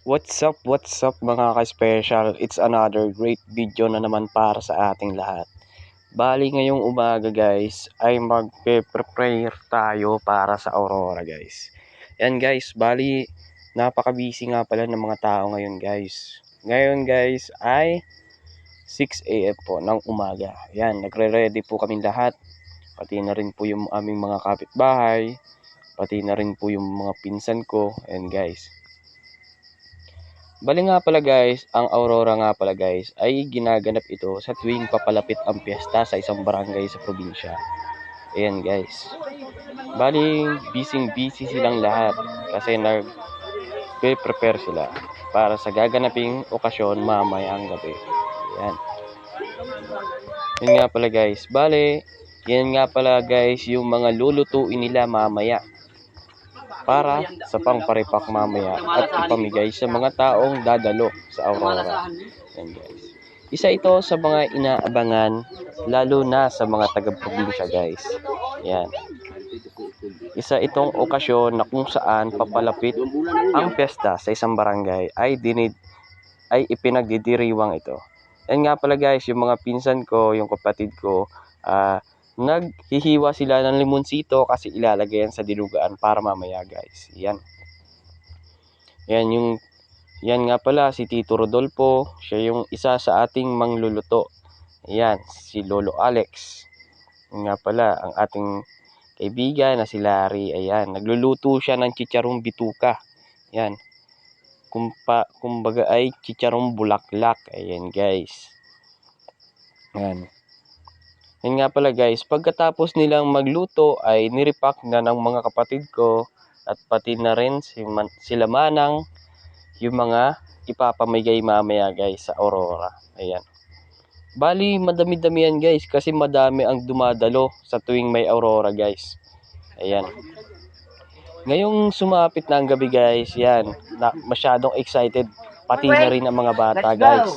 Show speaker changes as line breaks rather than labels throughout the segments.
What's up mga ka-special? It's another great video na naman para sa ating lahat. Bali ngayong umaga guys ay magpe-prepare tayo para sa Aurora guys. Yan guys, bali napaka-busy nga pala ng mga tao ngayon guys. Ngayon guys ay 6 AM po ng umaga. Yan, nagre-ready po kami lahat. Pati na rin po yung aming mga kapitbahay. Pati na rin po yung mga pinsan ko. Yan guys. Bali nga pala guys, ang Aurora nga pala guys ay ginaganap ito sa tuwing papalapit ang piyesta sa isang barangay sa probinsya. Ayan guys. Bali busy silang lahat kasi nag-prepare sila para sa gaganaping okasyon mamayang gabi. Ayan. Yun nga pala guys. Bali, yan nga pala guys yung mga lulutuin nila mamaya para sa pangparipak mamaya at ipamigay sa mga taong dadalo sa Aurora. Yan guys. Isa ito sa mga inaabangan lalo na sa mga taga-probinsya guys. Yan. Isa itong okasyon na kung saan papalapit ang piyesta sa isang barangay ay ipinagdidiriwang ito. Yan nga pala guys, yung mga pinsan ko, yung kapatid ko, naghihiwa sila ng limonsito kasi ilalagay yan sa dinugaan para mamaya guys. Yan nga pala si Tito Rodolfo, siya yung isa sa ating mangluluto. Yan, si Lolo Alex. Yan nga pala ang ating kaibigan na si Larry. Ayan, nagluluto siya ng chicharong bituka. Yan. Kumbaga ay chicharong bulaklak. Ayan guys. Yan. Yan nga pala guys, pagkatapos nilang magluto ay niripak na ng mga kapatid ko at pati na rin sila Manang yung mga ipapamigay mamaya guys sa Aurora. Ayan. Bali madami-dami yan guys kasi madami ang dumadalo sa tuwing may Aurora guys. Ayan. Ngayong sumapit na ang gabi guys, yan, masyadong excited pati na rin ang mga bata guys.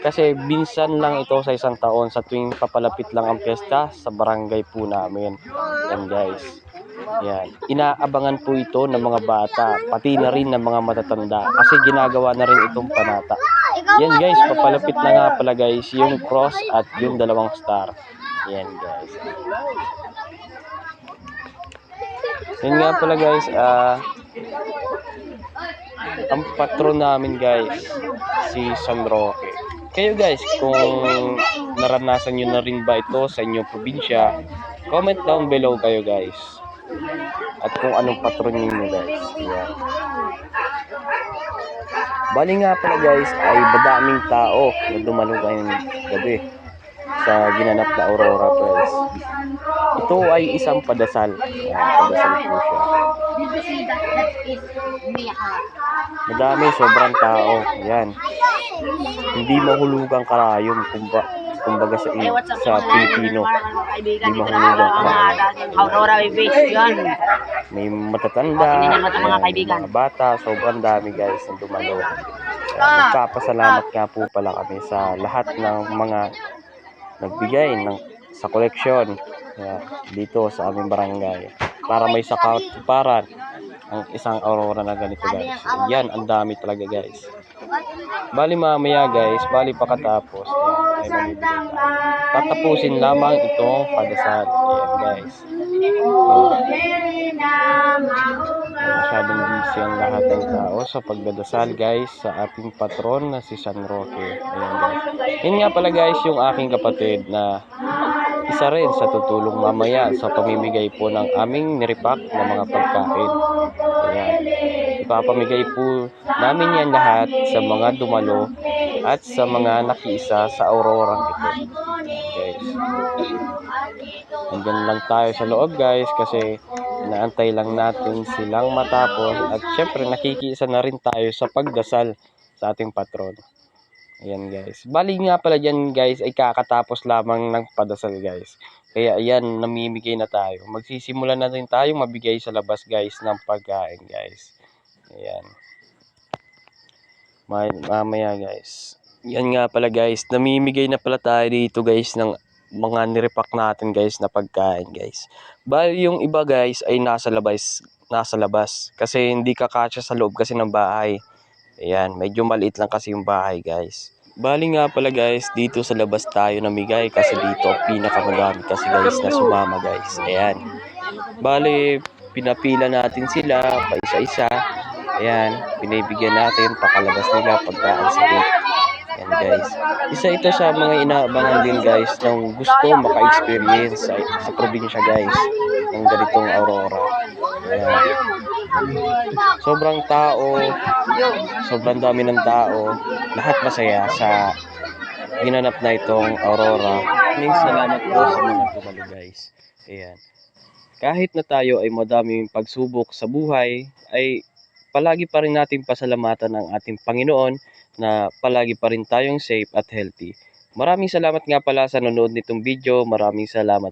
Kasi binsan lang ito sa isang taon sa tuwing papalapit lang ang piyesta sa barangay po namin. Yan guys. Yan. Inaabangan po ito ng mga bata, pati na rin ng mga matatanda kasi ginagawa na rin itong panata. Yan guys, papalapit na nga pala guys yung cross at yung dalawang star. Yan guys. Yan nga pala guys, ang patron namin guys, si San Roque. Kayo guys, kung naranasan nyo na rin ba ito sa inyong probinsya, comment down below kayo guys. At kung anong patron niyo guys. Yan. Bali nga pala guys, ay madaming tao na dumalo ngayong gabi sa ginanap na Aurora guys. Ito ay isang padasal. Padasal po siya. Madami, sobrang tao. Yan. Hindi mahulugang karayom kumbaga sa Pilipino. Hindi mahulugang karayom. May matatanda, mga bata, sobrang dami guys na dumalo. Nagpapasalamat nga po pala kami sa lahat ng mga nagbigay sa koleksyon dito sa aming barangay para may sakatuparan ang isang Aurora na ganito guys. Yan, ang dami talaga guys. Bali mamaya guys, bali pakatapos ay mamibigay tayo. Tatapusin lamang itong padasal. Yan guys. Masyadong busy ang lahat ng tao sa pagdadasal guys sa ating patron na si San Roque. Ayan guys. Yun nga pala guys yung aking kapatid na isa rin sa tutulong mamaya sa pamimigay po ng aming niripak na mga pagkain. Ayan. Ipapamigay po namin yan lahat sa mga dumalo at sa mga nakiisa sa Aurora ito. Guys. Hanggang lang tayo sa loob guys kasi inaantay lang natin silang matapos at syempre nakikiisa na rin tayo sa pagdasal sa ating patron. Ayan guys. Bali nga pala dyan guys ay kakatapos lamang ng padasal guys. Kaya ayan, namimigay na tayo. Magsisimula na rin tayong mabigay sa labas guys ng pagkain guys. Ayan. Mamaya guys. Yan nga pala guys, namimigay na pala tayo dito guys ng mga nirepack natin guys na pagkain guys. Bali yung iba guys ay nasa labas kasi hindi kakasya sa loob kasi ng bahay. Ayan, medyo maliit lang kasi yung bahay guys. Bali nga pala guys, dito sa labas tayo namigay kasi dito pinakamadami kasi guys na sumama guys. Ayan. Bali, pinapila natin sila pa isa-isa. Ayan, binibigyan natin pakalabas nila pagdaan sa gate. Ayan guys. Isa ito sa mga inaabangan din guys ng gusto maka-experience sa probinsya guys ng ganitong aurora. Ayan. Sobrang tao, sobrang dami ng tao, lahat masaya sa ginanap na itong aurora. Maraming salamat po sa mga dumalo guys. Ayan. Kahit na tayo ay madaming pagsubok sa buhay, ay palagi pa rin natin pasalamatan ang ating Panginoon na palagi pa rin tayong safe at healthy. Maraming salamat nga pala sa nanonood nitong video. Maraming salamat.